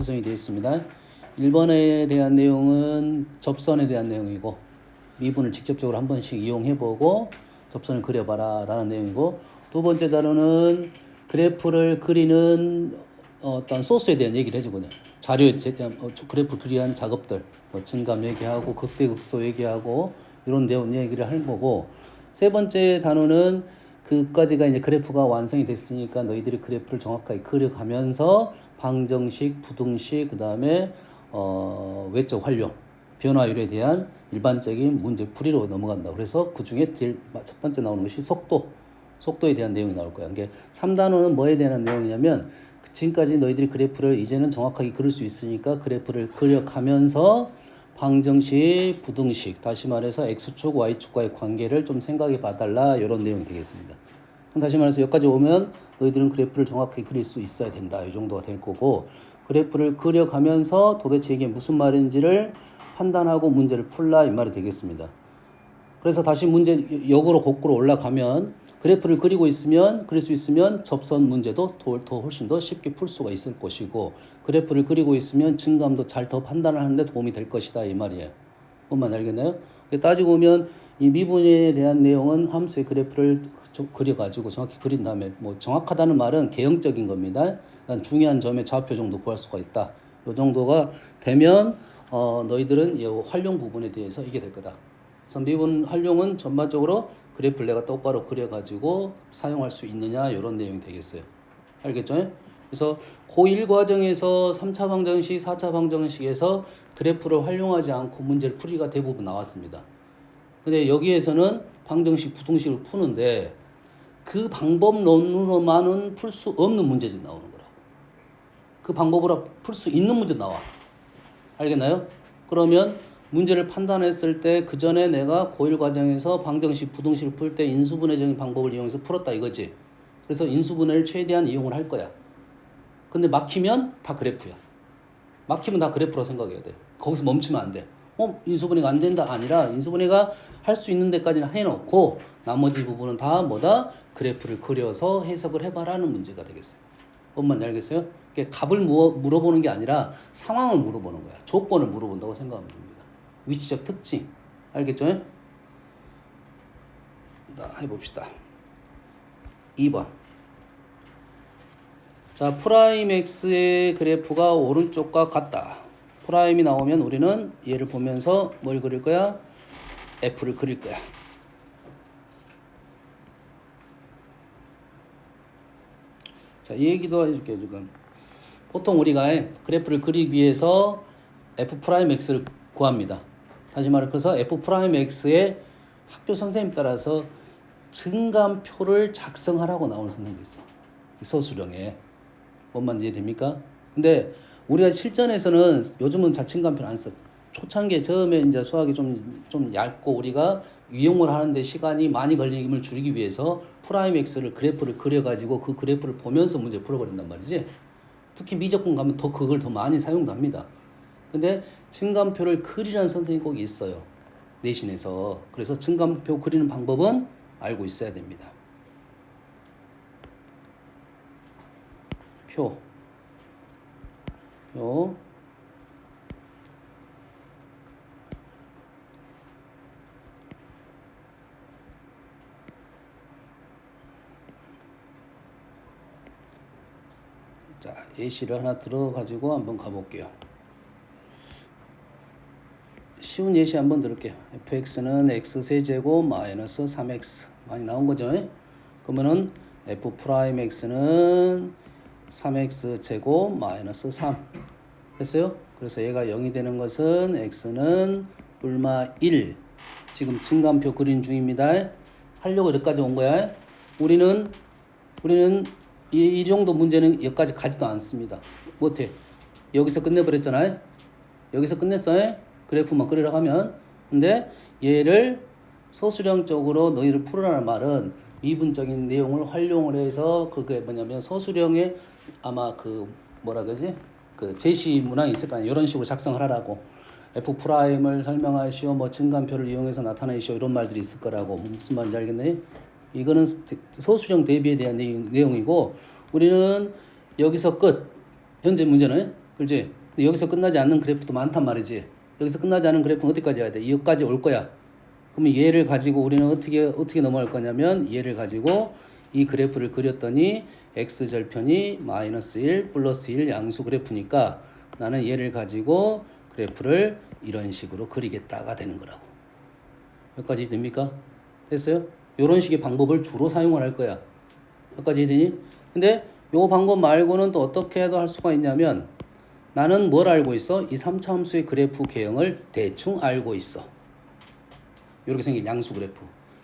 구성이 되어 있습니다. 1번에 대한 내용은 접선에 대한 내용이고 미분을 직접적으로 한 번씩 이용해보고 접선을 그려봐라 라는 내용이고, 두 번째 단어는 그래프를 그리는 어떤 소스에 대한 얘기를 해주거든요. 자료에 그래프 그리한 작업들, 증감 얘기하고 극대극소 얘기하고 이런 내용 얘기를 할 거고, 세 번째 단어는 그까지가 이제 그래프가 완성이 됐으니까 너희들이 그래프를 정확하게 그려가면서 방정식, 부등식, 그 다음에 외적 활용, 변화율에 대한 일반적인 문제 풀이로 넘어간다. 그래서 그 중에 첫 번째 나오는 것이 속도에 대한 내용이 나올 거야. 이게 3단원은 뭐에 대한 내용이냐면, 지금까지 너희들이 그래프를 이제는 정확하게 그릴 수 있으니까 그래프를 그려가면서 방정식, 부등식, 다시 말해서 X축, Y축과의 관계를 좀 생각해 봐달라, 이런 내용이 되겠습니다. 그럼 다시 말해서 여기까지 오면 너희들은 그래프를 정확하게 그릴 수 있어야 된다, 이 정도가 될 거고, 그래프를 그려가면서 도대체 이게 무슨 말인지를 판단하고 문제를 풀라, 이 말이 되겠습니다. 그래서 다시 문제 역으로 거꾸로 올라가면, 그래프를 그릴 수 있으면 접선 문제도 훨씬 더 쉽게 풀 수가 있을 것이고, 그래프를 그리고 있으면 증감도 잘 더 판단을 하는데 도움이 될 것이다, 이 말이에요. 뭔 알겠나요? 따지고 보면 이 미분에 대한 내용은 함수의 그래프를 그려가지고 정확히 그린 다음에, 뭐 정확하다는 말은 개형적인 겁니다. 중요한 점의 좌표 정도 구할 수가 있다. 이 정도가 되면 너희들은 이 활용 부분에 대해서 이게 될 거다. 그래서 미분 활용은 전반적으로 그래프를 내가 똑바로 그려가지고 사용할 수 있느냐, 이런 내용이 되겠어요. 알겠죠? 그래서 고1 과정에서 3차 방정식, 4차 방정식에서 그래프를 활용하지 않고 문제를 풀이가 대부분 나왔습니다. 근데 여기에서는 방정식, 부등식을 푸는데 그 방법론으로만은 풀 수 없는 문제들이 나오는 거라고. 그 방법으로 풀 수 있는 문제 나와. 알겠나요? 그러면 문제를 판단했을 때 그 전에 내가 고1 과정에서 방정식, 부등식을 풀 때 인수분해적인 방법을 이용해서 풀었다, 이거지. 그래서 인수분해를 최대한 이용을 할 거야. 근데 막히면 다 그래프야. 막히면 다 그래프로 생각해야 돼. 거기서 멈추면 안 돼. 인수분해가 안 된다 아니라, 인수분해가 할 수 있는 데까지는 해놓고 나머지 부분은 다 뭐다? 그래프를 그려서 해석을 해봐라는 문제가 되겠어요. 뭔 알겠어요? 값을 물어보는 게 아니라 상황을 물어보는 거야. 조건을 물어본다고 생각하면 됩니다. 위치적 특징. 알겠죠? 자, 해봅시다. 2번. 자, 프라임 x의 그래프가 오른쪽과 같다. 프라임이 나오면 우리는 얘를 보면서 뭘 그릴 거야? f를 그릴 거야. 자, 이 얘기도 해줄게요, 지금. 보통 우리가 그래프를 그리기 위해서 f'x를 구합니다. 다시 말해서 f'x의 학교 선생님 따라서 증감표를 작성하라고 나오는 선생님도 있어. 서술형에. 뭔 말인지 이해됩니까? 근데 우리가 실전에서는 요즘은 잘 증감표를 안 써. 초창기에 처음에 이제 수학이 좀 얇고 우리가 이용을 하는데 시간이 많이 걸림을 줄이기 위해서 프라임 x를 그래프를 그려가지고 그 그래프를 보면서 문제 풀어버린단 말이지. 특히 미적분 가면 그걸 더 많이 사용도 합니다. 근데 증감표를 그리라는 선생님이 꼭 있어요, 내신에서. 그래서 증감표 그리는 방법은 알고 있어야 됩니다. 표. 자, 예시를 하나 들어가지고 한번 가볼게요. 쉬운 예시 한번 들을게요. fx는 x세제곱 마이너스 3x. 많이 나온 거죠? 그러면은 f'x는 3x 제곱 마이너스 3 했어요? 그래서 얘가 0이 되는 것은 x는 뿔마 1. 지금 증감표 그린 중입니다. 하려고 여기까지 온 거야. 우리는 이 정도 문제는 여기까지 가지도 않습니다. 못해. 여기서 끝내버렸잖아요. 여기서 끝냈어요. 그래프만 그리라고 하면. 근데 얘를 서술형적으로 너희를 풀으라는 말은 미분적인 내용을 활용을 해서, 그게 뭐냐면 서술형에 아마 뭐라 그러지? 제시 문항이 있을 거 아니에요. 이런 식으로 작성을 하라고. F'을 설명하시오, 뭐 증감표를 이용해서 나타내시오, 이런 말들이 있을 거라고. 무슨 말인지 알겠네? 이거는 소수령 대비에 대한 내용이고, 우리는 여기서 끝. 현재 문제는 그렇지? 근데 여기서 끝나지 않는 그래프도 많단 말이지. 여기서 끝나지 않은 그래프는 어디까지 가야 돼? 여기까지 올 거야. 그러면 얘를 가지고 우리는 어떻게 넘어갈 거냐면 얘를 가지고 이 그래프를 그렸더니 x절편이 마이너스 1 플러스 1 양수 그래프니까 나는 얘를 가지고 그래프를 이런 식으로 그리겠다가 되는 거라고. 여기까지 됩니까? 됐어요? 이런 식의 방법을 주로 사용을 할 거야. 여기까지 되니? 근데 요 방법 말고는 또 어떻게 해도 할 수가 있냐면 나는 뭘 알고 있어? 이 3차 함수의 그래프 개형을 대충 알고 있어. 이렇게 생긴 양수 그래프.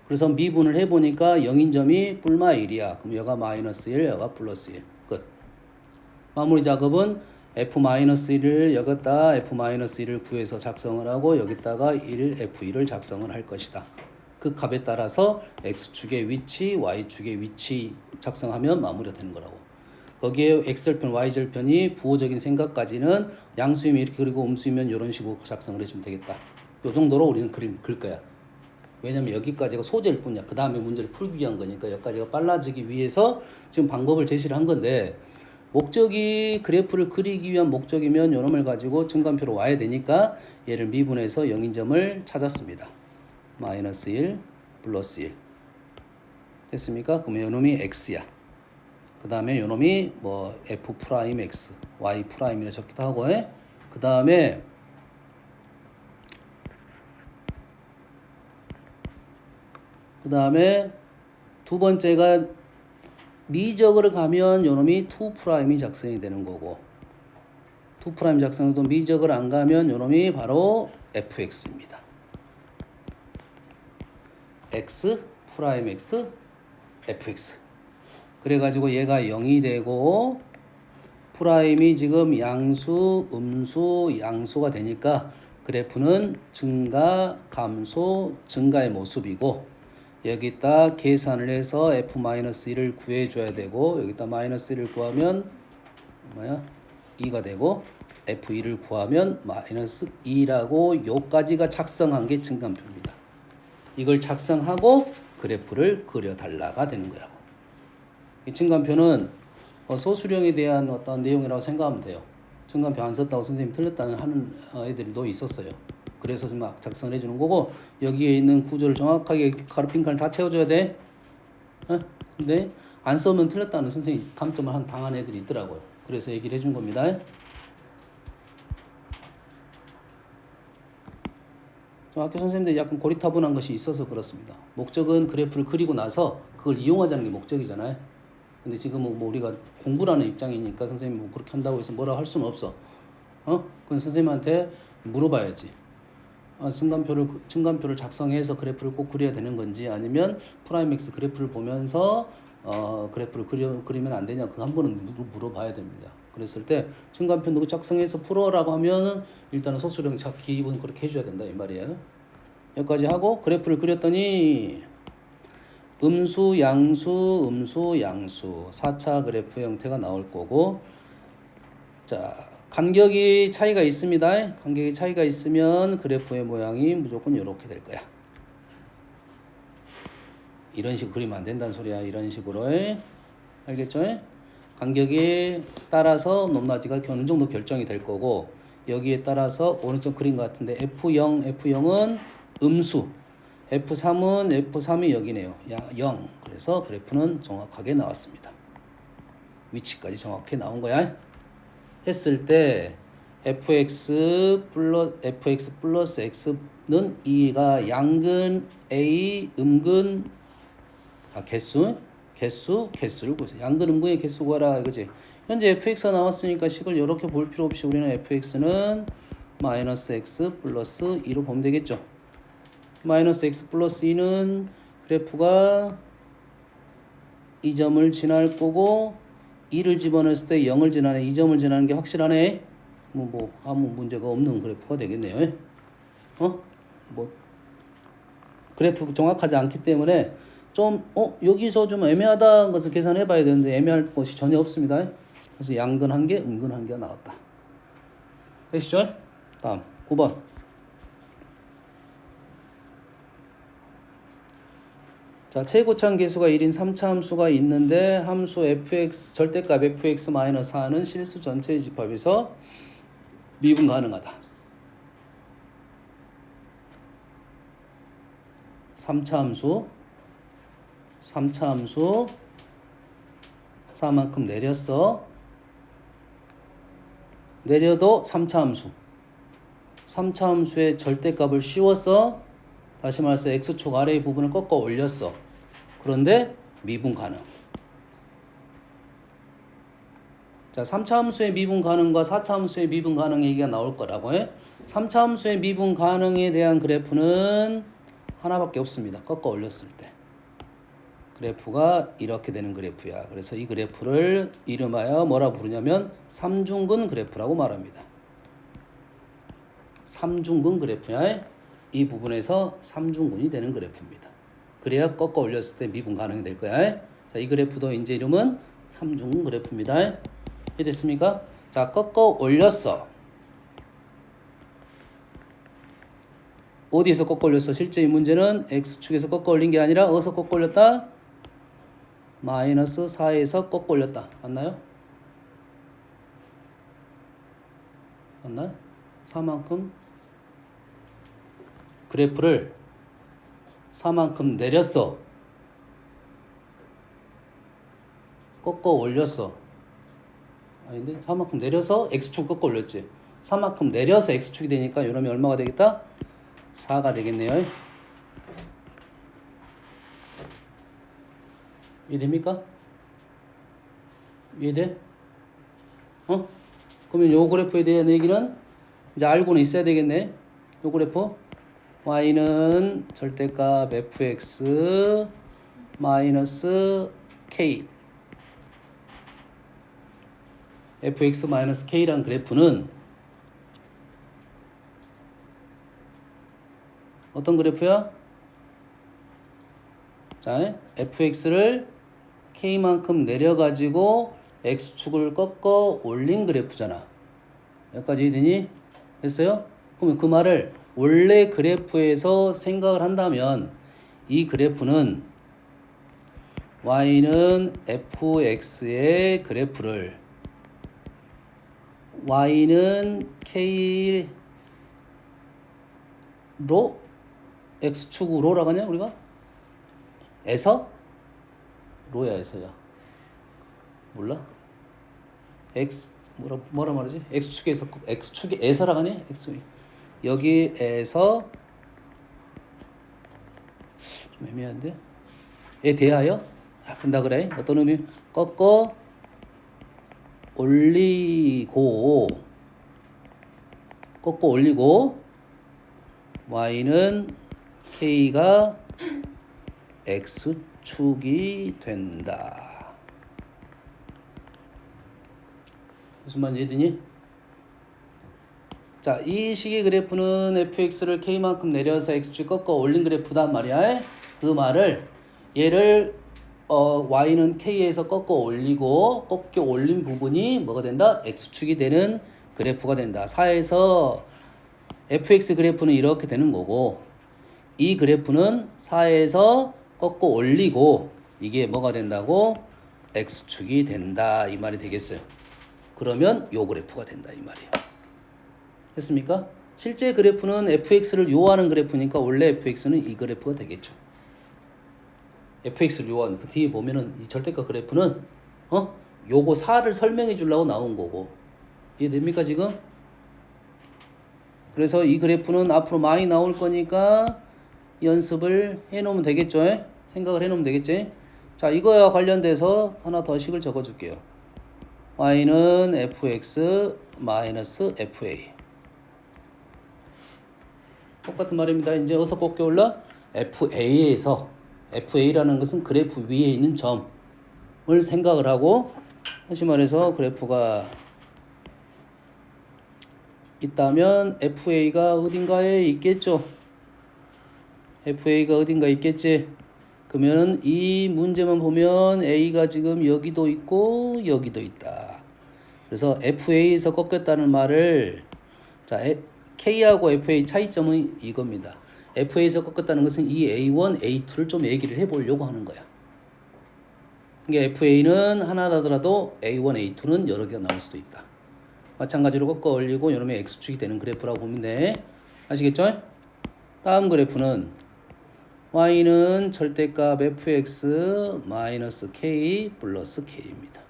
그래서 미분을 해보니까 0인 점이 뿔마 1이야. 그럼 여가 마이너스 1, 여가 플러스 1. 끝. 마무리 작업은 f-1을 여기다 f-1을 구해서 작성을 하고 여기다가 1, f1을 작성을 할 것이다. 그 값에 따라서 x축의 위치, y축의 위치 작성하면 마무리가 되는 거라고. 거기에 x절편, y절편이 부호적인 생각까지는 양수이면 이렇게 그리고 음수이면 이런 식으로 작성을 해주면 되겠다. 이 정도로 우리는 그림 그릴 거야. 왜냐면 여기까지가 소재일 뿐이야. 그 다음에 문제를 풀기 위한 거니까 여기까지가 빨라지기 위해서 지금 방법을 제시를 한 건데 목적이 그래프를 그리기 위한 목적이면 요놈을 가지고 증간표로 와야 되니까 얘를 미분해서 0인 점을 찾았습니다. 마이너스 1 플러스 1 됐습니까? 그러면 요놈이 x야. 그 다음에 요놈이 뭐 f 프라임 x, y 프라임이라 적기도 하고 그 다음에 두 번째가 미적으로 가면 요놈이 2 프라임이 작성이 되는 거고 2 프라임 작성도 미적으로 안 가면 요놈이 바로 fx입니다. x 프라임 x fx 그래가지고 얘가 0이 되고 프라임이 지금 양수, 음수, 양수가 되니까 그래프는 증가, 감소, 증가의 모습이고 여기다 계산을 해서 f-1을 구해줘야 되고 여기다 마이너스 1을 구하면 2가 되고 f1을 구하면 마이너스 2라고 요까지가 작성한 게 증간표입니다. 이걸 작성하고 그래프를 그려달라가 되는 거라고. 이 증간표는 소수령에 대한 어떤 내용이라고 생각하면 돼요. 증간표 안 썼다고 선생님 틀렸다는 하는 애들도 있었어요. 그래서 막 작성을 해주는 거고 여기에 있는 구조를 정확하게 가로 빈칸을 다 채워줘야 돼. 근데 안 써면 틀렸다는 선생님 감점을 당한 애들이 있더라고요. 그래서 얘기를 해준 겁니다. 학교 선생님들이 약간 고리타분한 것이 있어서 그렇습니다. 목적은 그래프를 그리고 나서 그걸 이용하자는 게 목적이잖아요. 근데 지금은 뭐 우리가 공부라는 입장이니까 선생님이 뭐 그렇게 한다고 해서 뭐라 할 수는 없어. 그건 선생님한테 물어봐야지. 증간표를 작성해서 그래프를 꼭 그려야 되는 건지 아니면 프라임 x 그래프를 보면서 그래프를 그리면 안 되냐 그 한 번은 물어봐야 됩니다. 그랬을 때 증간표 누구 작성해서 풀어라고 하면은 일단은 소수령 기본 그렇게 해줘야 된다 이 말이에요. 여기까지 하고 그래프를 그렸더니 음수, 양수, 음수, 양수 4차 그래프 형태가 나올 거고 자 간격이 차이가 있습니다. 간격이 차이가 있으면 그래프의 모양이 무조건 이렇게 될 거야. 이런 식으로 그리면 안 된다는 소리야. 이런 식으로 알겠죠? 간격에 따라서 높낮이가 어느 정도 결정이 될 거고 여기에 따라서 오른쪽 그린 것 같은데 F0은 음수 F3이 여기네요. 0 그래서 그래프는 정확하게 나왔습니다. 위치까지 정확히 나온 거야. 했을 때 fx 플러스 x는 2가 양근 a 음근 개수를 보세요. 양근 음근의 개수 구하라 이거지. 현재 fx가 나왔으니까 식을 이렇게 볼 필요 없이 우리는 fx는 마이너스 x 플러스 2로 보면 되겠죠. 마이너스 x 플러스 2는 그래프가 이 점을 지날 거고 2를 집어넣었을 때 0을 지나네. 2점을 지나는 게 확실하네. 뭐 아무 문제가 없는 그래프가 되겠네요. 그래프 정확하지 않기 때문에 좀 여기서 좀 애매하다는 것을 계산해 봐야 되는데 애매할 것이 전혀 없습니다. 그래서 양근 1개, 음근 1개가 나왔다. 되시죠? 다음 9번. 자, 최고차항 계수가 1인 3차 함수가 있는데 함수 fx 절대값 fx-4는 실수 전체의 집합에서 미분 가능하다. 3차 함수 4만큼 내렸어. 내려도 3차 함수 3차 함수의 절대값을 씌웠어. 다시 말해서 x축 아래의 부분을 꺾어 올렸어. 그런데 미분 가능. 자, 3차 함수의 미분 가능과 4차 함수의 미분 가능 얘기가 나올 거라고 해. 3차 함수의 미분 가능에 대한 그래프는 하나밖에 없습니다. 꺾어 올렸을 때. 그래프가 이렇게 되는 그래프야. 그래서 이 그래프를 이름하여 뭐라 부르냐면 삼중근 그래프라고 말합니다. 삼중근 그래프야. 이 부분에서 삼중근이 되는 그래프입니다. 그래야 꺾어 올렸을 때 미분 가능이 될 거야. 자, 이 그래프도 이제 이름은 삼중근 그래프입니다. 이해됐습니까? 자, 꺾어 올렸어. 어디에서 꺾어 올렸어? 실제 이 문제는 x축에서 꺾어 올린 게 아니라 어디서 꺾어 올렸다? 마이너스 4에서 꺾어 올렸다. 맞나요? 맞나요? 4만큼 그래프를 4만큼 내렸어. 꺾어 올렸어. 아닌데 4만큼 내려서 x축 꺾어 올렸지. 4만큼 내려서 x축이 되니까 이러면 얼마가 되겠다? 4가 되겠네요. 이해됩니까? 이해돼? 그러면 요 그래프에 대한 얘기는 이제 알고는 있어야 되겠네. 요 그래프 y는 절대값 fx 마이너스 k fx 마이너스 k란 그래프는 어떤 그래프야? 자, fx를 k만큼 내려가지고 x축을 꺾어 올린 그래프잖아. 여기까지 되니? 됐어요? 그러면 그 말을 원래 그래프에서 생각을 한다면 이 그래프는 y는 fx의 그래프를 y는 k로 x축으로라고 하냐 우리가? 에서? 로야 에서야 몰라? x 뭐라 말하지? x축에서라고 하니? x 여기에서 좀 애매한데? 에 대하여? 본다 그래? 어떤 의미? 꺾어 올리고 y는 k가 x축이 된다. 무슨 말인지 이해되니? 자, 이 식의 그래프는 fx를 k만큼 내려서 x축 꺾어 올린 그래프단 말이야. 그 말을 얘를 y는 k에서 꺾어 올린 부분이 뭐가 된다? x축이 되는 그래프가 된다. 4에서 fx 그래프는 이렇게 되는 거고 이 그래프는 4에서 꺾어 올리고 이게 뭐가 된다고? x축이 된다. 이 말이 되겠어요. 그러면 요 그래프가 된다. 이 말이에요. 됐습니까? 실제 그래프는 fx를 요하는 그래프니까 원래 fx는 이 그래프가 되겠죠. fx를 요하는 그 뒤에 보면은 이 절대값 그래프는 요거 4를 설명해 주려고 나온 거고 이해됩니까 지금? 그래서 이 그래프는 앞으로 많이 나올 거니까 연습을 해 놓으면 되겠죠? 생각을 해 놓으면 되겠지? 자, 이거와 관련돼서 하나 더 식을 적어 줄게요. y는 fx 마이너스 fa 똑같은 말입니다. 이제 어디서 꺾여 올라? fa에서 fa라는 것은 그래프 위에 있는 점을 생각을 하고 다시 말해서 그래프가 있다면 fa가 어딘가에 있겠죠. fa가 어딘가에 있겠지. 그러면 이 문제만 보면 a가 지금 여기도 있고 여기도 있다. 그래서 fa에서 꺾였다는 말을 자 k하고 fa 차이점은 이겁니다. fa에서 꺾였다는 것은 이 a1, a2를 좀 얘기를 해보려고 하는 거야. 그러니까 fa는 하나라더라도 a1, a2는 여러 개가 나올 수도 있다. 마찬가지로 꺾어 올리고 요놈의 x축이 되는 그래프라고 보면 돼. 아시겠죠? 다음 그래프는 y는 절대값 fx 마이너스 k 플러스 k입니다.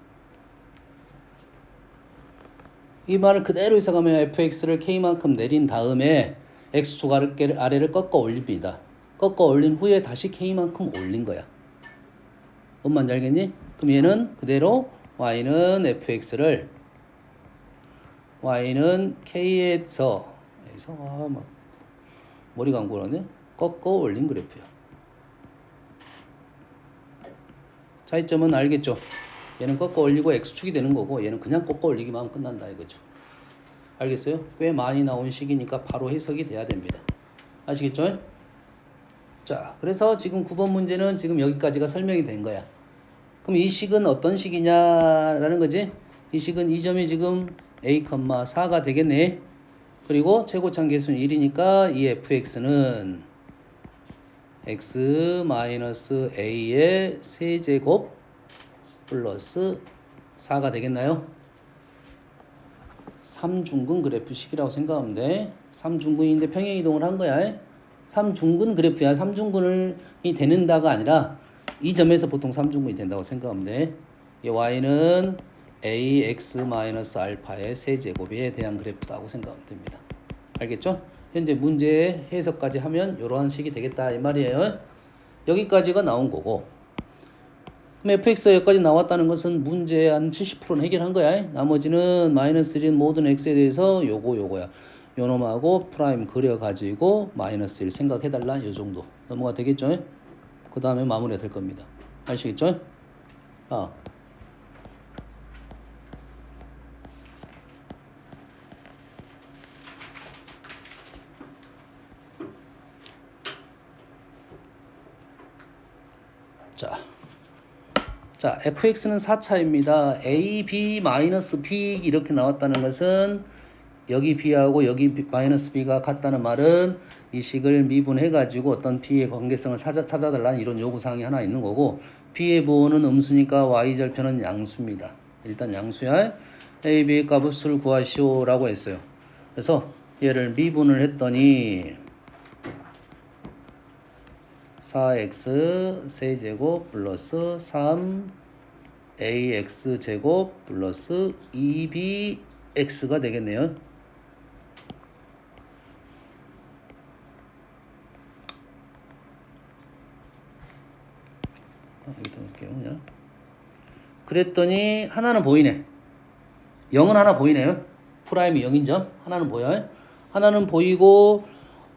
이 말을 그대로 해석하면 fx를 k만큼 내린 다음에 x축 아래를 꺾어 올립니다. 꺾어 올린 후에 다시 k만큼 올린 거야. 뭔 말인지 알겠니? 그럼 얘는 그대로 y는 fx를 y는 k에서 머리가 안 굴러네. 꺾어 올린 그래프야. 차이점은 알겠죠? 얘는 꺾어 올리고 x축이 되는 거고 얘는 그냥 꺾어 올리기만 하면 끝난다 이거죠. 알겠어요? 꽤 많이 나온 식이니까 바로 해석이 돼야 됩니다. 아시겠죠? 자, 그래서 지금 9번 문제는 지금 여기까지가 설명이 된 거야. 그럼 이 식은 어떤 식이냐라는 거지? 이 식은 이 점이 지금 a, 4가 되겠네. 그리고 최고참 계수는 1이니까 이 fx는 x-a의 세제곱 플러스 4가 되겠나요? 3중근 그래프식이라고 생각하면 돼. 3중근인데 평행이동을 한 거야. 3중근 그래프야. 3중근이 되는다가 아니라 이 점에서 보통 3중근이 된다고 생각하면 돼. 이 y는 ax-알파의 세제곱에 대한 그래프다고 생각하면 됩니다. 알겠죠? 현재 문제의 해석까지 하면 이러한 식이 되겠다 이 말이에요. 여기까지가 나온 거고 그럼 fx가 여기까지 나왔다는 것은 문제의 한 70%는 해결한 거야. 나머지는 마이너스 1인 모든 x에 대해서 요거야. 요놈하고 프라임 그려가지고 마이너스 1 생각해달라 요 정도 넘어가 되겠죠? 그 다음에 마무리가 될 겁니다. 아시겠죠? 자, fx는 4차입니다. a, b, 마이너스 b 이렇게 나왔다는 것은 여기 b하고 여기 마이너스 b가 같다는 말은 이 식을 미분해가지고 어떤 b의 관계성을 찾아달라는 이런 요구사항이 하나 있는 거고 b의 부호는 음수니까 y절편은 양수입니다. 일단 양수야. a, b 값을 구하시오 라고 했어요. 그래서 얘를 미분을 했더니 4x 세제곱 플러스 3ax 제곱 플러스 2bx가 되겠네요. 여기다 놓을게요. 그냥. 그랬더니 하나는 보이네. 0은 하나 보이네요. 프라임이 0인 점 하나는 보여요. 하나는 보이고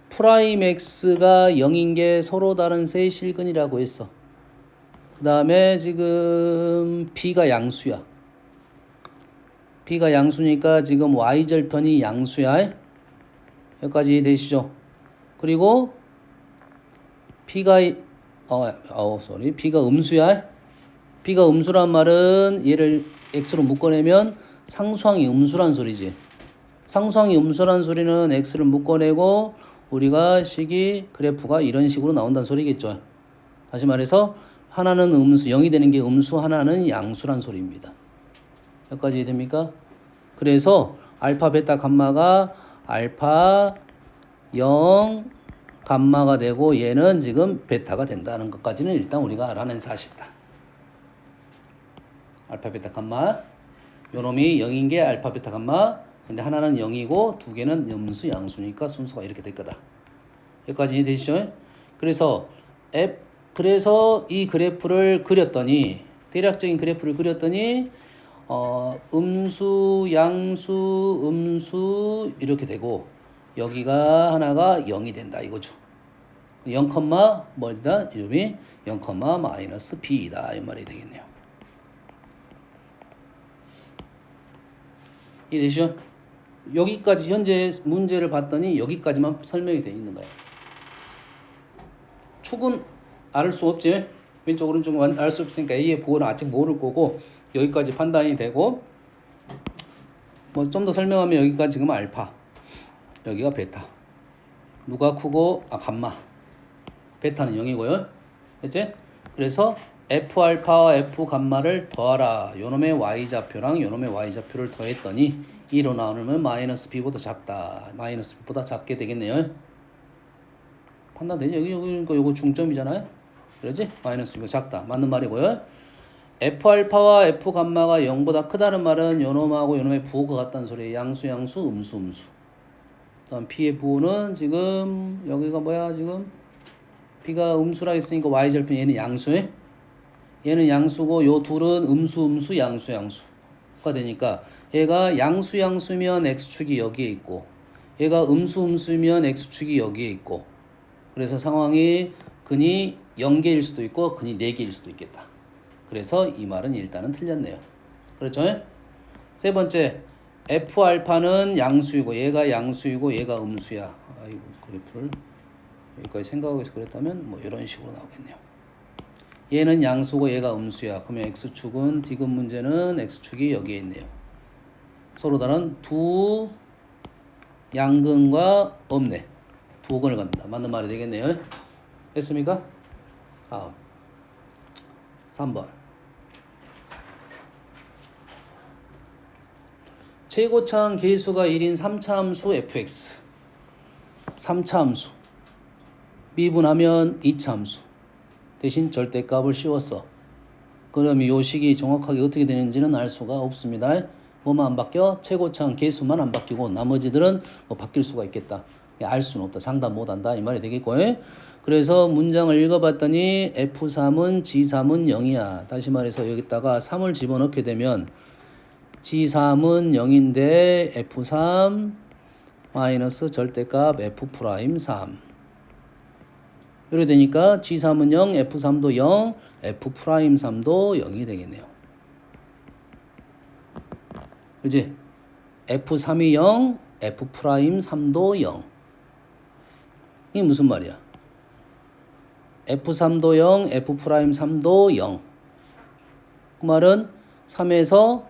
프라임 x가 0인 게 서로 다른 세 실근이라고 했어. 그 다음에 지금 b가 양수야. b가 양수니까 지금 y절편이 양수야. 여기까지 되시죠? 그리고 b가 b가 음수야. b가 음수란 말은 얘를 x로 묶어내면 상수항이 음수란 소리지. 상수항이 음수란 소리는 x를 묶어내고 우리가 식이 그래프가 이런 식으로 나온다는 소리겠죠. 다시 말해서 하나는 음수 0이 되는 게 음수, 하나는 양수란 소리입니다. 여기까지 됩니까? 그래서 알파, 베타, 감마가 알파 0 감마가 되고 얘는 지금 베타가 된다는 것까지는 일단 우리가 알아낸 사실이다. 알파, 베타, 감마 요놈이 0인 게 알파, 베타, 감마 근데 하나는 0이고 두 개는 음수, 양수니까 순서가 이렇게 될 거다. 여기까지 이해되시죠? 그래서 이 그래프를 그렸더니 대략적인 그래프를 그렸더니 음수, 양수, 음수 이렇게 되고 여기가 하나가 0이 된다 이거죠. 0, 뭐다? 이름이 0, 마이너스 b이다 이 말이 되겠네요. 이해되시죠? 여기까지 현재 문제를 봤더니 여기까지만 설명이 되어 있는 거예요. 축은 알 수 없지. 왼쪽 오른쪽은 알 수 없으니까 A의 부호는 아직 모를 거고 여기까지 판단이 되고 뭐 좀 더 설명하면 여기가 지금 알파 여기가 베타 누가 크고 감마 베타는 0이고요. 됐지? 그래서 F알파와 F감마를 더하라. 요놈의 Y좌표랑 요놈의 Y좌표를 더했더니 2로 나누면 마이너스 b보다 작다. 마이너스 b보다 작게 되겠네요. 판단되죠? 여기 그러니까 요거 중점이잖아요. 그러지? 마이너스 b보다 작다. 맞는 말이고요. f 알파와 f 감마가 0보다 크다는 말은 요놈하고 요놈의 부호가 같다는 소리예요. 양수 음수. 그다음 p의 부호는 지금 여기가 뭐야 지금 b가 음수라 했으니까 y절편 얘는 양수에 얘는 양수고 요 둘은 음수 양수가 되니까 얘가 양수면 x축이 여기에 있고 얘가 음수면 x축이 여기에 있고 그래서 상황이 근이 0개일 수도 있고 근이 4개일 수도 있겠다. 그래서 이 말은 일단은 틀렸네요. 그렇죠? 세 번째 f 알파는 양수이고 얘가 양수이고 얘가 음수야. 아이고 그래프를 여기까지 생각하고 있어 그랬다면 뭐 이런 식으로 나오겠네요. 얘는 양수고 얘가 음수야. 그러면 x축은 디귿 문제는 x축이 여기에 있네요. 서로 다른 두 양근과 없네. 두 근을 갖는다. 맞는 말이 되겠네요. 됐습니까? 다음 3번 최고차항 계수가 1인 3차 함수 fx 3차 함수 미분하면 2차 함수 대신 절대값을 씌웠어. 그럼 이 식이 정확하게 어떻게 되는지는 알 수가 없습니다. 뭐만 안 바뀌어? 최고차항 계수만 안 바뀌고 나머지들은 뭐 바뀔 수가 있겠다. 알 수는 없다. 장담 못한다. 이 말이 되겠고. 그래서 문장을 읽어봤더니 F3은 G3은 0이야. 다시 말해서 여기다가 3을 집어넣게 되면 G3은 0인데 F3 마이너스 절대값 F'3 이렇게 되니까 G3은 0, F3도 0, F'3도 0이 되겠네요. 그지? F3이 0, F'3도 0. 이게 무슨 말이야? F3도 0, F'3도 0. 그 말은 3에서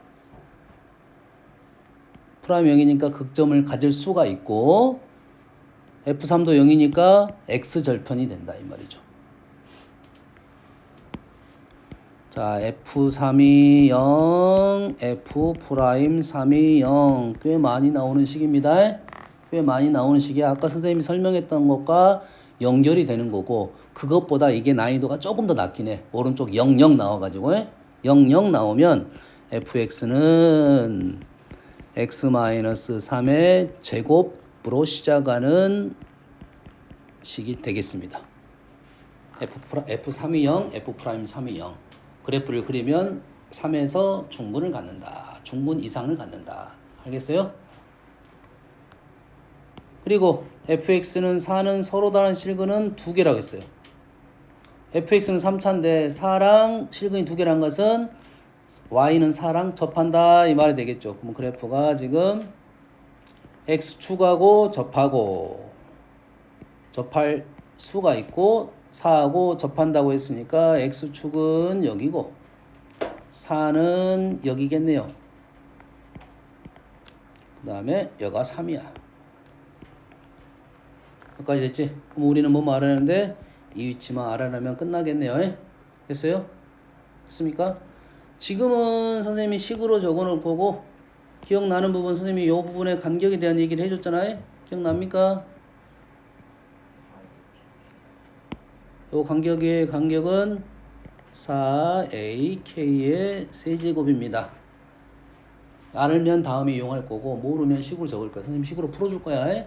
프라임 0이니까 극점을 가질 수가 있고 F3도 0이니까 X절편이 된다 이 말이죠. 자, F3이 0, F'3이 0. 꽤 많이 나오는 식입니다. 꽤 많이 나오는 식이 아까 선생님이 설명했던 것과 연결이 되는 거고 그것보다 이게 난이도가 조금 더 낮긴 해. 오른쪽 00 나와가지고 00 나오면 fx는 x-3의 제곱으로 시작하는 식이 되겠습니다. F3이 0, F'3이 0. 그래프를 그리면 3에서 중근을 갖는다. 중근 이상을 갖는다. 알겠어요? 그리고 fx는 4는 서로 다른 실근은 2개라고 했어요. fx는 3차인데 4랑 실근이 2개란 것은 y는 4랑 접한다 이 말이 되겠죠. 그럼 그래프가 지금 x축하고 접할 수가 있고 4하고 접한다고 했으니까 x축은 여기고 4는 여기겠네요. 그 다음에 여가 3이야. 여기까지 됐지? 그럼 우리는 뭐 알아내는데 이 위치만 알아내면 끝나겠네요. 됐어요? 됐습니까? 지금은 선생님이 식으로 적어놓을 거고 기억나는 부분 선생님이 이 부분의 간격에 대한 얘기를 해줬잖아요. 기억납니까? 이 간격은 4ak의 세제곱입니다. 알면 다음에 이용할 거고 모르면 식으로 적을 거야. 선생님 식으로 풀어줄 거야.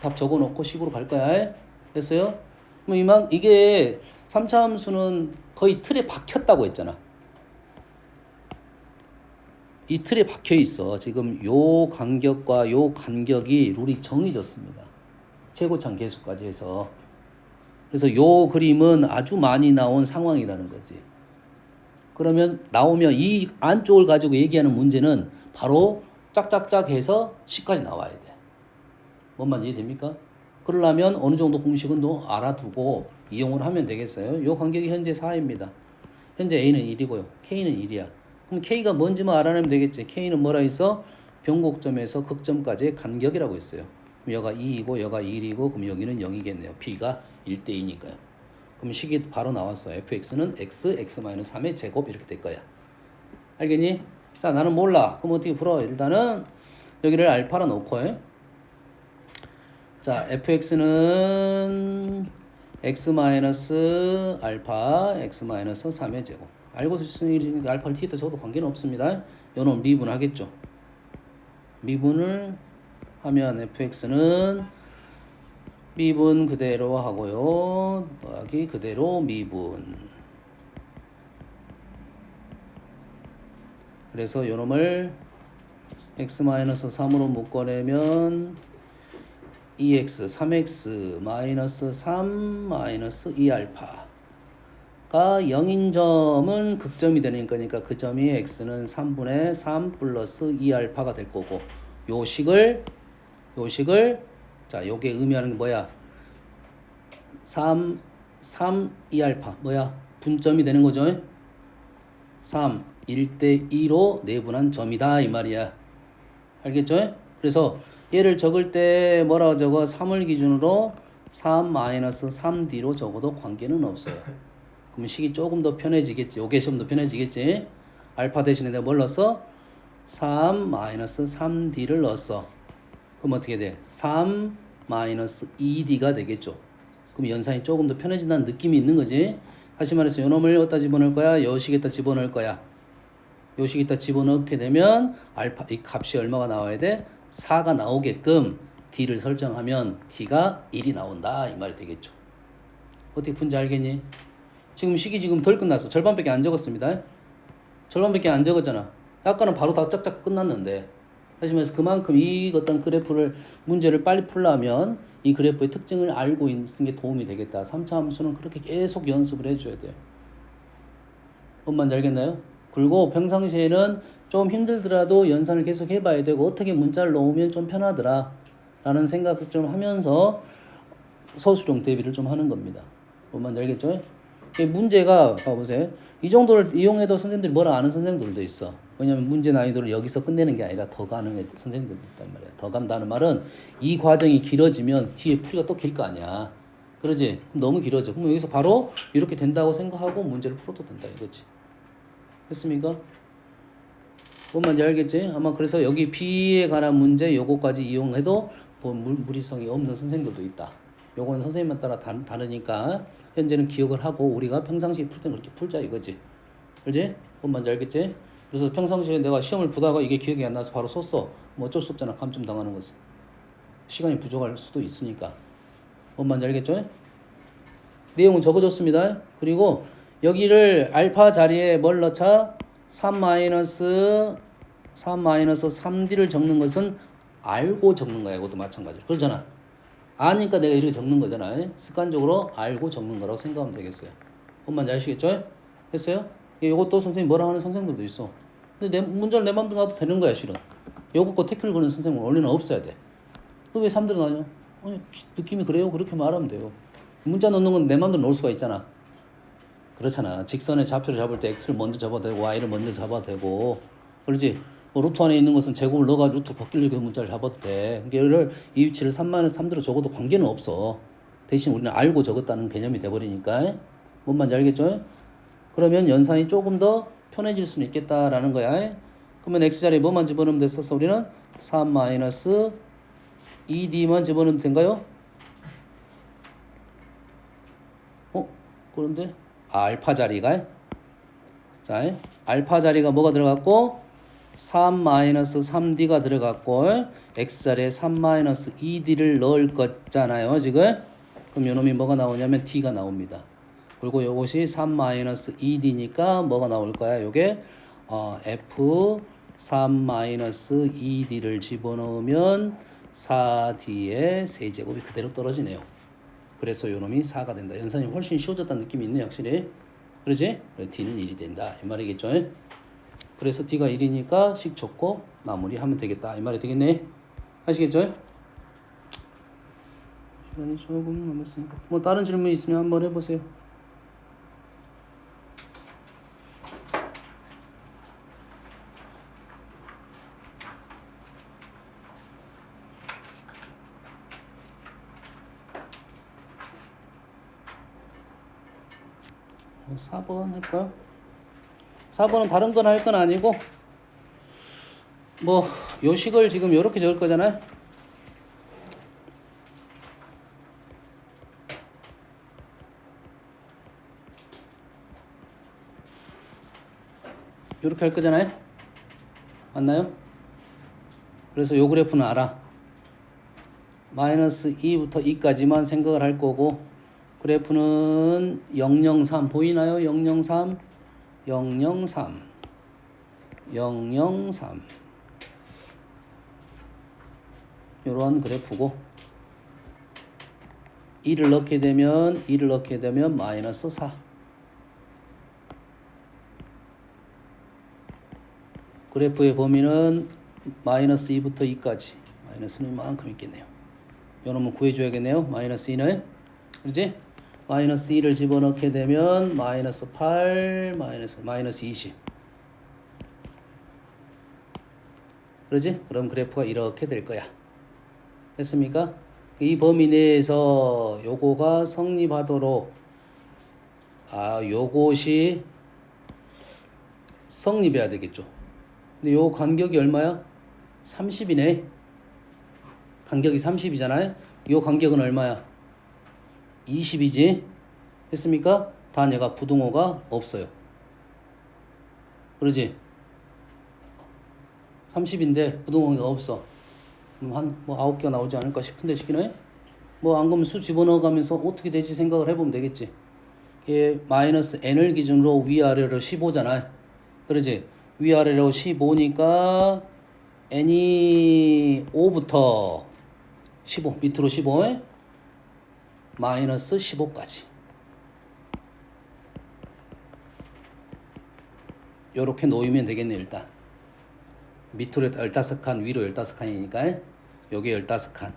답 적어놓고 식으로 갈 거야. 됐어요? 그럼 이게 3차 함수는 거의 틀에 박혔다고 했잖아. 이 틀에 박혀 있어. 지금 요 간격과 요 간격이 룰이 정해졌습니다. 최고차항 계수까지 해서. 그래서 요 그림은 아주 많이 나온 상황이라는 거지. 그러면 나오면 이 안쪽을 가지고 얘기하는 문제는 바로 짝짝짝 해서 10까지 나와야 돼. 뭔 말인지 이해됩니까? 그러려면 어느 정도 공식은 또 알아두고 이용을 하면 되겠어요. 요 간격이 현재 4입니다. 현재 A는 1이고요. K는 1이야. 그럼 K가 뭔지만 알아내면 되겠지. K는 뭐라 했어? 변곡점에서 극점까지의 간격이라고 했어요. 그럼 여가 2이고 여가 1이고 그럼 여기는 0이겠네요. B가 1대2니까요. 그럼 식이 바로 나왔어. fx는 x-3의 제곱 이렇게 될 거야. 알겠니? 자, 나는 몰라. 그럼 어떻게 풀어? 일단은 여기를 알파라 놓고 자 fx는 x 마이너스 알파 x 마이너스 3의 제곱 알고 있으니 알파를 t에다 적어도 관계는 없습니다. 요놈 미분하겠죠. 미분을 하면 fx는 미분 그대로 하고요. 더하기 그대로 미분. 그래서 요놈을 x-3으로 묶어내면 2x, 3x, 마이너스 3, 마이너스 2알파가 0인 점은 극점이 되는 거니까 그 점이 x는 3분의 3 플러스 2알파가 될 거고 요식을 자 요게 의미하는 게 뭐야 3, 2알파 뭐야 분점이 되는 거죠. 3, 1대2로 내분한 점이다 이 말이야. 알겠죠? 그래서 얘를 적을 때 뭐라고 적어? 3을 기준으로 3-3D로 적어도 관계는 없어요. 그러면 식이 조금 더 편해지겠지. 요게 좀 더 편해지겠지. 알파 대신에 내가 뭘 넣었어? 3-3D를 넣었어. 그럼 어떻게 돼? 3-2D가 되겠죠. 그럼 연산이 조금 더 편해진다는 느낌이 있는 거지. 다시 말해서 요놈을 어디다 집어넣을 거야? 요식에다 집어넣을 거야. 요식에다 집어넣게 되면 알파 이 값이 얼마가 나와야 돼? 4가 나오게끔 D를 설정하면 D가 1이 나온다 이 말이 되겠죠. 어떻게 푼지 알겠니? 지금 식이 지금 덜 끝났어. 절반밖에 안 적었습니다. 절반밖에 안 적었잖아. 아까는 바로 다 짝짝 끝났는데 다시 말해서 그만큼 이 어떤 그래프를 문제를 빨리 풀려면 이 그래프의 특징을 알고 있는 게 도움이 되겠다. 3차 함수는 그렇게 계속 연습을 해줘야 돼요. 뭔 말인지 알겠나요? 그리고 평상시에는 좀 힘들더라도 연산을 계속 해봐야 되고 어떻게 문자를 넣으면 좀 편하더라 라는 생각을 좀 하면서 서술형 대비를 좀 하는 겁니다. 뭔 말인지 알겠죠? 문제가 봐보세요. 이 정도를 이용해도 선생님들이 뭐라 아는 선생님들도 있어. 왜냐면 문제 난이도를 여기서 끝내는 게 아니라 더 가는 선생님들도 있단 말이야. 더 간다는 말은 이 과정이 길어지면 뒤에 풀이가 또 길 거 아니야. 그러지? 그럼 너무 길어져. 그럼 여기서 바로 이렇게 된다고 생각하고 문제를 풀어도 된다 이거지. 됐습니까? 뭔 말인지 알겠지? 아마 그래서 여기 B에 관한 문제 요거까지 이용해도 뭐 무리성이 없는 선생님들도 있다. 요건 선생님에 따라 다르니까 현재는 기억을 하고 우리가 평상시에 풀 때는 그렇게 풀자 이거지. 그렇지? 뭔 말인지 알겠지? 그래서 평상시에 내가 시험을 보다가 이게 기억이 안 나서 바로 썼어. 뭐 어쩔 수 없잖아. 감점 당하는 것은. 시간이 부족할 수도 있으니까. 뭔 말인지 알겠죠? 내용은 적어줬습니다. 그리고 여기를 알파 자리에 뭘 넣자? 3-3D를 적는 것은 알고 적는 거야. 이것도 마찬가지로. 그렇잖아. 아니까 내가 이렇게 적는 거잖아. 습관적으로 알고 적는 거라고 생각하면 되겠어요. 뭔 말인지 아시겠죠? 됐어요? 이것도 선생님 뭐라 하는 선생님들도 있어. 근데 문제를 내 맘대로 놔도 되는 거야, 실은. 요거 거 태클 거는 선생님은 원래는 없어야 돼. 너 왜 3대로 나냐? 아니, 느낌이 그래요? 그렇게 말하면 돼요. 문자 넣는 건 내 맘대로 넣을 수가 있잖아. 그렇잖아. 직선의 좌표를 잡을 때 x를 먼저 잡아도 되고 y를 먼저 잡아도 되고 그렇지? 뭐 루트 안에 있는 것은 제곱을 넣어가 루트 벗기려고 문자를 잡아도 돼. 그러니까 이 위치를 3-3대로 적어도 관계는 없어. 대신 우리는 알고 적었다는 개념이 돼버리니까 뭔 말인지 알겠죠? 그러면 연산이 조금 더 편해질 수는 있겠다라는 거야. 그러면 x자리에 뭐만 집어넣으면 됐어서 우리는 3-2d만 집어넣으면 된가요? 그런데 알파 자리가 자 알파 자리가 뭐가 들어갔고 3-3D가 들어갔고 x자리에 3-2D를 넣을 거잖아요 지금. 그럼 요놈이 뭐가 나오냐면 D가 나옵니다. 그리고 요것이 3-2D니까 뭐가 나올 거야 요게 F 3-2D를 집어넣으면 4D의 세제곱이 그대로 떨어지네요. 그래서 요놈이 4가 된다. 연산이 훨씬 쉬워졌다는 느낌이 있네 확실히. 그러지? D는 1이 된다 이 말이겠죠. 그래서 D가 1이니까 식 적고 마무리하면 되겠다 이 말이 되겠네. 아시겠죠? 시간이 조금 남았으니까 뭐 다른 질문 있으면 한번 해보세요. 뭐 4번 할까요? 4번은 다른 건 할 건 아니고 뭐 요 식을 지금 이렇게 적을 거잖아요. 이렇게 할 거잖아요. 맞나요? 그래서 요 그래프는 알아. 마이너스 2부터 2까지만 생각을 할 거고, 그래프는 003 보이나요? 003 003 003 요런 그래프고, 2를 넣게 되면 마이너스 4. 그래프의 범위는 마이너스 2부터 2까지. 마이너스는 이만큼 있겠네요. 요놈은 구해줘야겠네요. 마이너스 2는. 그렇지? 마이너스 2를 집어넣게 되면 마이너스 8, 마이너스 20. 그러지? 그럼 그래프가 이렇게 될 거야. 됐습니까? 이 범위 내에서 요거가 성립하도록, 요것이 성립해야 되겠죠. 근데 요 간격이 얼마야? 30이네. 간격이 30이잖아요. 요 간격은 얼마야? 20이지. 됐습니까? 단 얘가 부등호가 없어요. 그러지? 30인데 부등호가 없어. 그럼 한 9개가 나오지 않을까 싶은데 시기는? 안 그러면 수 집어넣어가면서 어떻게 되지 생각을 해보면 되겠지. 얘 마이너스 n을 기준으로 위아래로 15잖아요. 그러지? 위아래로 15니까 n이 5부터 15, 밑으로 15에 마이너스 15까지. 요렇게 놓이면 되겠네. 일단 밑으로 15칸, 위로 15칸이니까 요게 15칸,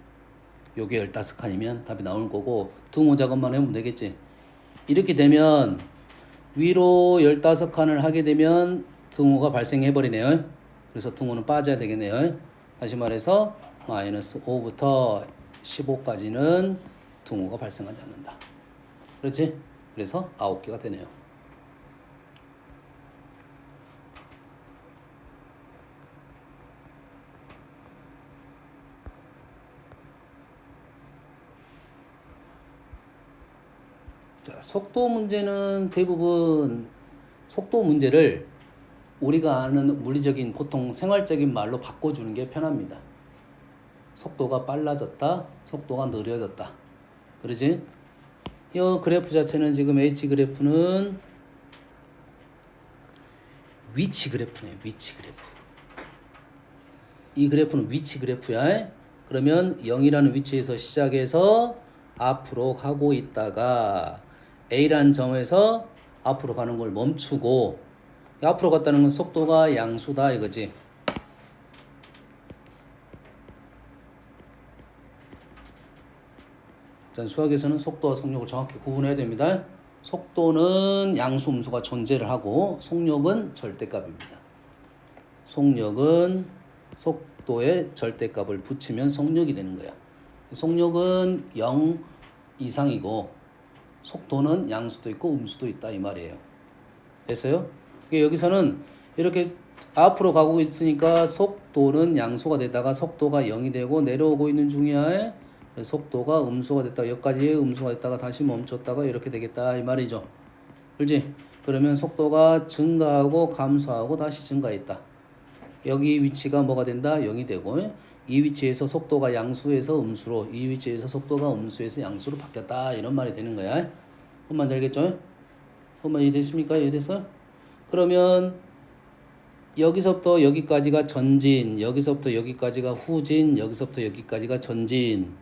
요게 15칸이면 답이 나올 거고, 등호 작업만 해보면 되겠지. 이렇게 되면 위로 15칸을 하게 되면 등호가 발생해 버리네요. 그래서 등호는 빠져야 되겠네요. 다시 말해서 마이너스 5부터 15까지는 등호가 발생하지 않는다. 그렇지? 그래서 9개가 되네요. 자, 속도 문제는 대부분 속도 문제를 우리가 아는 물리적인 보통 생활적인 말로 바꿔주는 게 편합니다. 속도가 빨라졌다, 속도가 느려졌다. 그러지? 이 그래프 자체는 지금 H 그래프는 위치 그래프네요. 위치 그래프. 이 그래프는 위치 그래프야. 그러면 0이라는 위치에서 시작해서 앞으로 가고 있다가 A라는 점에서 앞으로 가는 걸 멈추고, 앞으로 갔다는 건 속도가 양수다 이거지. 일단 수학에서는 속도와 속력을 정확히 구분해야 됩니다. 속도는 양수 음수가 존재를 하고 속력은 절대값입니다. 속력은 속도에 절대값을 붙이면 속력이 되는 거야. 속력은 0 이상이고 속도는 양수도 있고 음수도 있다 이 말이에요. 됐어요? 여기서는 이렇게 앞으로 가고 있으니까 속도는 양수가 되다가 속도가 0이 되고 내려오고 있는 중이야. 속도가 음수가 됐다가 여기까지 음수가 됐다가 다시 멈췄다가 이렇게 되겠다 이 말이죠. 그렇지? 그러면 속도가 증가하고 감소하고 다시 증가했다. 여기 위치가 뭐가 된다? 0이 되고, 이 위치에서 속도가 양수에서 음수로, 이 위치에서 속도가 음수에서 양수로 바뀌었다 이런 말이 되는 거야. 뭔 알겠죠? 뭔 이해됐습니까? 이해됐어? 그러면 여기서부터 여기까지가 전진, 여기서부터 여기까지가 후진, 여기서부터 여기까지가 전진.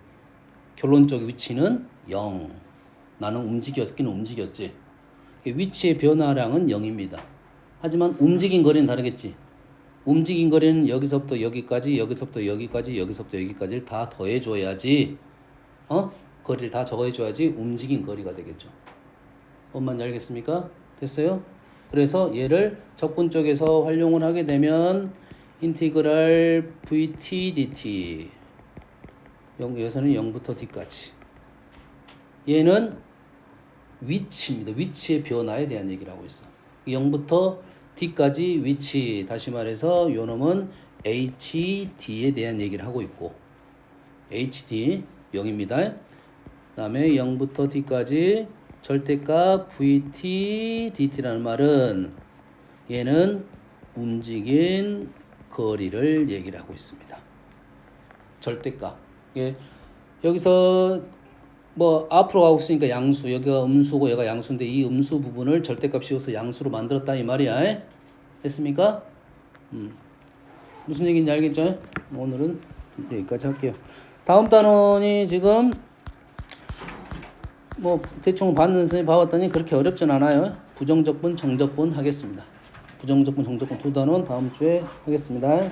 결론적 위치는 0. 나는 움직였긴 움직였지. 위치의 변화량은 0입니다. 하지만 움직인 거리는 다르겠지. 움직인 거리는 여기서부터 여기까지, 여기서부터 여기까지, 여기서부터 여기까지를 다 더해줘야지, 거리를 다 적어줘야지 움직인 거리가 되겠죠. 뭔 알겠습니까? 됐어요? 그래서 얘를 적분 쪽에서 활용을 하게 되면 인티그랄 vt dt 여기서는 0부터 d까지, 얘는 위치입니다. 위치의 변화에 대한 얘기를 하고 있어. 0부터 d까지 위치, 다시 말해서 요 놈은 HD에 대한 얘기를 하고 있고 HD 0입니다. 그 다음에 0부터 D까지 절대값 VT, DT라는 말은 얘는 움직인 거리를 얘기를 하고 있습니다. 절대값. 예. 여기서 뭐 앞으로 가고 있으니까 양수, 여기가 음수고 얘가 양수인데 이 음수 부분을 절대값 씌워서 양수로 만들었다 이 말이야. 됐습니까? 무슨 얘기인지 알겠죠? 오늘은 여기까지 할게요. 다음 단원이 지금 뭐 대충 봤는 선생님 봐봤더니 그렇게 어렵진 않아요. 부정적분, 정적분 하겠습니다. 부정적분, 정적분 두 단원 다음 주에 하겠습니다.